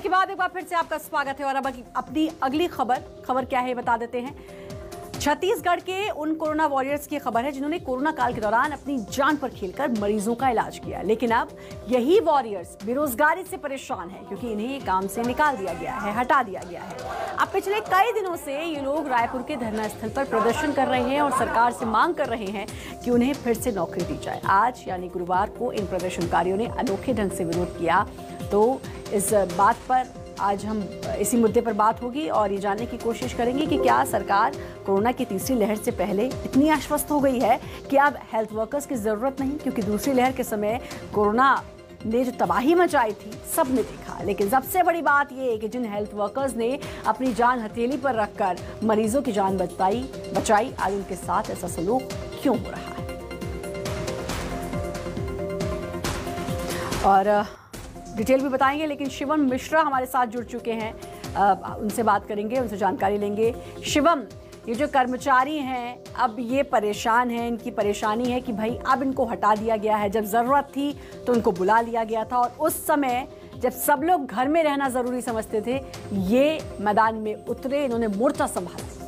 Break के बाद एक बार फिर से आपका स्वागत है और अब अपनी अगली खबर क्या है बता देते हैं। छत्तीसगढ़ के उन कोरोना वॉरियर्स की खबर है जिन्होंने कोरोना काल के दौरान अपनी जान पर खेलकर मरीजों का इलाज किया, लेकिन अब यही वॉरियर्स बेरोजगारी से परेशान हैं क्योंकि इन्हें काम से निकाल दिया गया है, हटा दिया गया है। अब पिछले कई दिनों से ये लोग रायपुर के धरना स्थल पर प्रदर्शन कर रहे हैं और सरकार से मांग कर रहे हैं कि उन्हें फिर से नौकरी दी जाए। आज यानी गुरुवार को इन प्रदर्शनकारियों ने अनोखे ढंग से विरोध किया, तो इस बात पर आज हम इसी मुद्दे पर बात होगी और ये जानने की कोशिश करेंगे कि क्या सरकार कोरोना की तीसरी लहर से पहले इतनी आश्वस्त हो गई है कि अब हेल्थ वर्कर्स की जरूरत नहीं, क्योंकि दूसरी लहर के समय कोरोना ने जो तबाही मचाई थी सबने देखा। लेकिन सबसे बड़ी बात यह है कि जिन हेल्थ वर्कर्स ने अपनी जान हथेली पर रखकर मरीजों की जान बचाई, आज उनके साथ ऐसा सलूक क्यों हो रहा है। और डिटेल भी बताएंगे, लेकिन शिवम मिश्रा हमारे साथ जुड़ चुके हैं, उनसे बात करेंगे, उनसे जानकारी लेंगे। शिवम, ये जो कर्मचारी हैं अब ये परेशान हैं, इनकी परेशानी है कि भाई अब इनको हटा दिया गया है, जब ज़रूरत थी तो इनको बुला लिया गया था और उस समय जब सब लोग घर में रहना ज़रूरी समझते थे ये मैदान में उतरे, इन्होंने मोर्चा संभाला।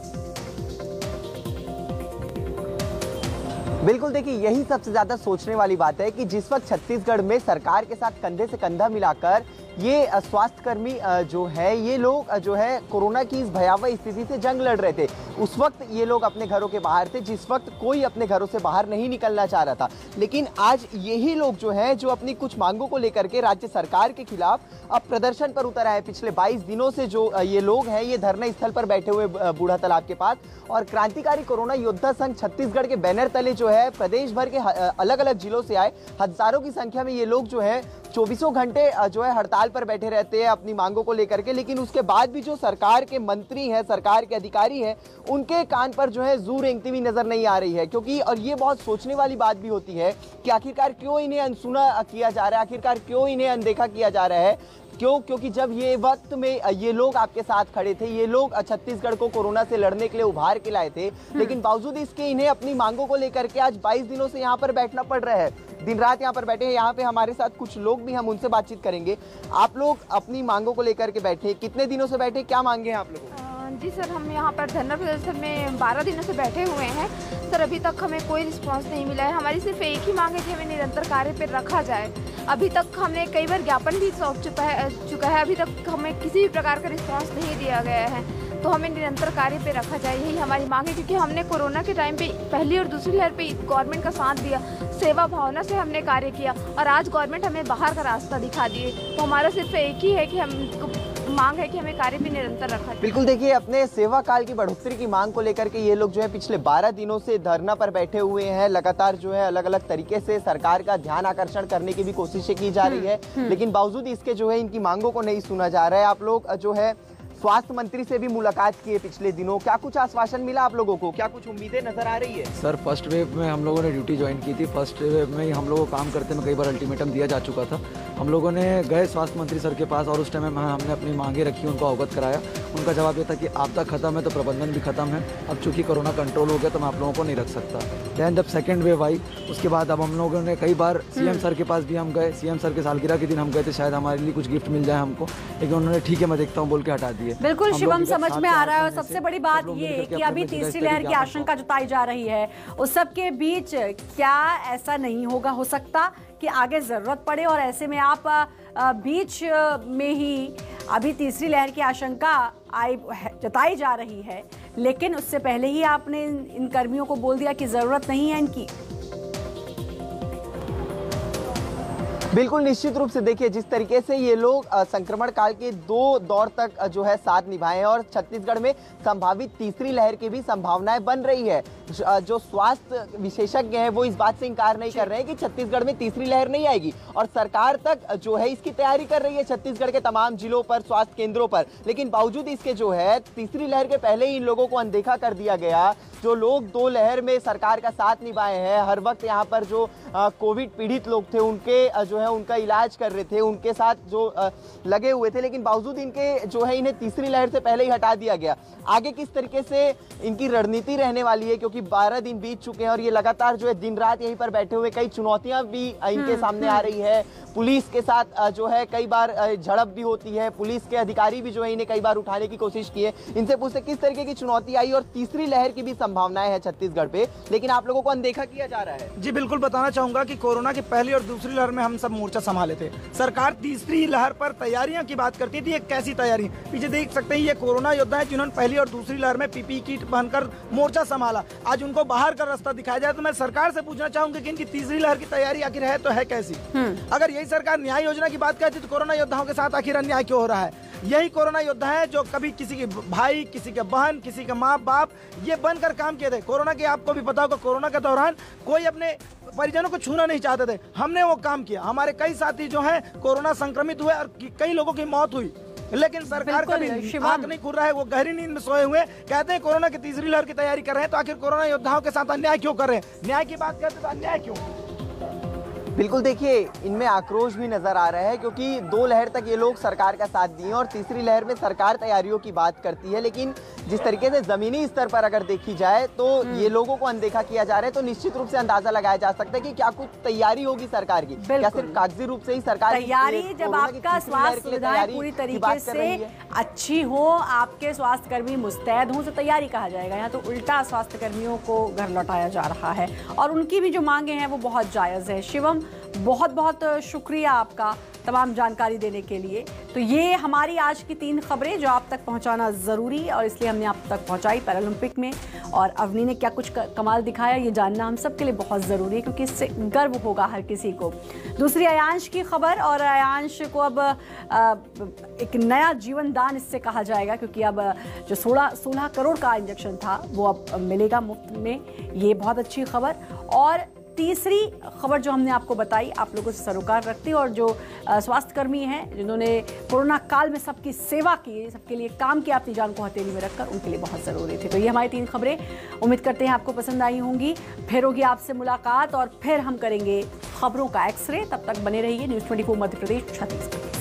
बिल्कुल, देखिए यही सबसे ज्यादा सोचने वाली बात है कि जिस वक्त छत्तीसगढ़ में सरकार के साथ कंधे से कंधा मिलाकर ये स्वास्थ्यकर्मी जो है, ये लोग जो है कोरोना की इस भयावह स्थिति से जंग लड़ रहे थे, उस वक्त ये लोग अपने घरों के बाहर थे, जिस वक्त कोई अपने घरों से बाहर नहीं निकलना चाह रहा था। लेकिन आज यही लोग जो हैं, जो अपनी कुछ मांगों को लेकर के राज्य सरकार के खिलाफ अब प्रदर्शन पर उतर आए। पिछले 22 दिनों से जो ये लोग हैं, ये धरना स्थल पर बैठे हुए बूढ़ा तालाब के पास, और क्रांतिकारी कोरोना योद्धा संघ छत्तीसगढ़ के बैनर तले जो है प्रदेश भर के अलग अलग जिलों से आए हजारों की संख्या में ये लोग जो है 24 घंटे जो है हड़ताल पर बैठे रहते हैं अपनी मांगों को लेकर के। लेकिन उसके बाद भी जो सरकार के मंत्री हैं, सरकार के अधिकारी हैं, उनके कान पर जो है जू रेंगती हुई नजर नहीं आ रही है। क्योंकि और ये बहुत सोचने वाली बात भी होती है कि आखिरकार क्यों इन्हें अनसुना किया जा रहा है, आखिरकार क्यों इन्हें अनदेखा किया जा रहा है। क्योंकि जब ये वक्त में ये लोग आपके साथ खड़े थे, ये लोग छत्तीसगढ़ को कोरोना से लड़ने के लिए उभार के लाए थे, लेकिन बावजूद इसके इन्हें अपनी मांगों को लेकर के आज 22 दिनों से यहाँ पर बैठना पड़ रहा है। दिन रात यहाँ पर बैठे हैं। यहाँ पे हमारे साथ कुछ लोग भी, हम उनसे बातचीत करेंगे। आप लोग अपनी मांगों को लेकर के बैठे, कितने दिनों से बैठे, क्या मांगे हैं आप लोगों? जी सर, हम यहाँ पर धरना प्रदर्शन में 12 दिनों से बैठे हुए हैं सर। अभी तक हमें कोई रिस्पांस नहीं मिला है। हमारी सिर्फ एक ही मांग है कि हमें निरंतर कार्य पर रखा जाए। अभी तक हमने कई बार ज्ञापन भी सौंप चुका है, अभी तक हमें किसी भी प्रकार का रिस्पांस नहीं दिया गया है। तो हमें निरंतर कार्य पे रखा जाए, यही हमारी मांग है। क्योंकि हमने कोरोना के टाइम पे पहली और दूसरी लहर पे गवर्नमेंट का साथ दिया, सेवा भावना से हमने कार्य किया, और आज गवर्नमेंट हमें बाहर का रास्ता दिखा दिए। तो हमारा सिर्फ एक ही है कि हम मांग है कि हमें कार्य पे निरंतर रखा जाए। बिल्कुल, देखिए अपने सेवा काल की बढ़ोतरी की मांग को लेकर के ये लोग जो है पिछले 12 दिनों से धरना पर बैठे हुए हैं। लगातार जो है अलग अलग तरीके से सरकार का ध्यान आकर्षण करने की भी कोशिशें की जा रही है, लेकिन बावजूद इसके जो है इनकी मांगों को नहीं सुना जा रहा है। आप लोग जो है स्वास्थ्य मंत्री से भी मुलाकात की है पिछले दिनों, क्या कुछ आश्वासन मिला आप लोगों को, क्या कुछ उम्मीदें नजर आ रही है? सर, फर्स्ट वेव में हम लोगों ने ड्यूटी ज्वाइन की थी। फर्स्ट वेव में ही हम लोगों को काम करते में कई बार अल्टीमेटम दिया जा चुका था। हम लोगों ने गए स्वास्थ्य मंत्री सर के पास और उस टाइम में हमने अपनी मांगे रखी, उनको अवगत कराया। उनका जवाब ये था कि आपदा खत्म है तो प्रबंधन भी खत्म है, अब चूंकि कोरोना कंट्रोल हो गया तो मैं आप लोगों को नहीं रख सकता। दैन जब सेकेंड वेव आई, उसके बाद अब हम लोगों ने कई बार सीएम सर के पास भी हम गए। सीएम सर के सालगिरह के दिन हम गए थे, शायद हमारे लिए कुछ गिफ्ट मिल जाए हमको, लेकिन उन्होंने ठीक है मैं देखता हूँ बोल के हटा दिए। बिल्कुल शिवम, समझ में आ रहा है। और सबसे बड़ी बात ये कि अभी तीसरी लहर की आशंका जताई जा रही है, उस सब के बीच क्या ऐसा नहीं होगा, हो सकता कि आगे जरूरत पड़े और ऐसे में आप बीच में ही, अभी तीसरी लहर की आशंका जताई जा रही है, लेकिन उससे पहले ही आपने इन कर्मियों को बोल दिया कि जरूरत नहीं है इनकी। बिल्कुल, निश्चित रूप से देखिए जिस तरीके से ये लोग संक्रमण काल के 2 दौर तक जो है साथ निभाए हैं और छत्तीसगढ़ में संभावित तीसरी लहर की भी संभावनाएं बन रही है। जो स्वास्थ्य विशेषज्ञ हैं वो इस बात से इनकार नहीं कर रहे हैं कि छत्तीसगढ़ में तीसरी लहर नहीं आएगी, और सरकार तक जो है इसकी तैयारी कर रही है छत्तीसगढ़ के तमाम जिलों पर, स्वास्थ्य केंद्रों पर। लेकिन बावजूद इसके जो है तीसरी लहर के पहले ही इन लोगों को अनदेखा कर दिया गया। जो लोग 2 लहर में सरकार का साथ निभाए हैं, हर वक्त यहाँ पर जो कोविड पीड़ित लोग थे उनके जो है उनका इलाज कर रहे थे, उनके साथ जो लगे हुए थे, लेकिन बावजूद इनके जो है इन्हें तीसरी लहर से पहले ही हटा दिया गया। आगे किस तरीके से इनकी रणनीति रहने वाली है, क्योंकि 12 दिन बीत चुके हैं और ये लगातार जो है दिन रात यहीं पर बैठे हुए, कई चुनौतियां भी इनके सामने आ रही है। पुलिस के साथ जो है कई बार झड़प भी होती है, पुलिस के अधिकारी भी जो है इन्हें कई बार उठाने की कोशिश की है। इनसे पूछते किस तरीके की चुनौती आई और तीसरी लहर की भी संभावनाएं है छत्तीसगढ़ पे, लेकिन आप लोगों को अनदेखा किया जा रहा है। जी बिल्कुल, बताना चाहूंगा कि कोरोना की पहली और दूसरी लहर में हम सब मोर्चा संभाले थे। सरकार तीसरी लहर पर तैयारियों की बात करती थी, कैसी तैयारी, पीछे देख सकते हैं ये कोरोना योद्धा है जिन्होंने पहली और दूसरी लहर में पीपीई किट पहनकर मोर्चा संभाला। आज उनको बाहर का रास्ता दिखाया जाए तो मैं सरकार से पूछना चाहूंगा कि इनकी तीसरी लहर की तैयारी आखिर है तो है कैसी। अगर यही सरकार न्याय योजना की बात करती तो कोरोना योद्धाओं के साथ आखिर अन्याय क्यों हो रहा है। यही कोरोना योद्धा है जो कभी किसी के भाई, किसी के बहन, किसी के माँ बाप ये बनकर काम किए थे। कोरोना के आपको भी पता होगा, कोरोना के दौरान कोई अपने परिजनों को छूना नहीं चाहते थे, हमने वो काम किया। हमारे कई साथी जो हैं कोरोना संक्रमित हुए और कई लोगों की मौत हुई, लेकिन सरकार का भी आंख नहीं खुल रहा है, वो गहरी नींद में सोए हुए। कहते हैं कोरोना की तीसरी लहर की तैयारी कर रहे हैं, तो आखिर कोरोना योद्धाओं के साथ अन्याय क्यों कर रहे हैं। न्याय की बात करते तो अन्याय क्यों। बिल्कुल, देखिए इनमें आक्रोश भी नजर आ रहा है, क्योंकि 2 लहर तक ये लोग सरकार का साथ दिए और तीसरी लहर में सरकार तैयारियों की बात करती है, लेकिन जिस तरीके से जमीनी स्तर पर अगर देखी जाए तो ये लोगों को अनदेखा किया जा रहा है। तो निश्चित रूप से अंदाजा लगाया जा सकता है कि क्या कुछ तैयारी होगी सरकार की, क्या सिर्फ कागजी रूप से ही सरकार तैयारी, जब आपका स्वास्थ्य सुविधाएं पूरी तरीके से अच्छी हो, आपके स्वास्थ्य कर्मी मुस्तैद हों, तो तैयारी कहा जाएगा। यहाँ तो उल्टा स्वास्थ्य कर्मियों को घर लौटाया जा रहा है और उनकी भी जो मांगे हैं वो बहुत जायज है। शिवम, बहुत बहुत शुक्रिया आपका तमाम जानकारी देने के लिए। तो ये हमारी आज की 3 खबरें जो आप तक पहुंचाना ज़रूरी और इसलिए हमने आप तक पहुंचाई पैरालंपिक में, और अवनी ने क्या कुछ कमाल दिखाया ये जानना हम सब के लिए बहुत ज़रूरी है, क्योंकि इससे गर्व होगा हर किसी को। दूसरी अयांश की खबर, और अयांश को अब एक नया जीवन दान इससे कहा जाएगा, क्योंकि अब जो 16 करोड़ का इंजेक्शन था वो अब मिलेगा मुफ्त में। ये बहुत अच्छी खबर। और तीसरी खबर जो हमने आपको बताई आप लोगों से सरोकार रखती, और जो स्वास्थ्यकर्मी हैं जिन्होंने कोरोना काल में सबकी सेवा की, सबके लिए काम किया, अपनी जान को हथेली में रखकर, उनके लिए बहुत ज़रूरी थी। तो ये हमारी 3 खबरें, उम्मीद करते हैं आपको पसंद आई होंगी। फिर होगी आपसे मुलाकात और फिर हम करेंगे खबरों का एक्सरे। तब तक बने रहिए न्यूज़ 24 मध्य प्रदेश छत्तीसगढ़।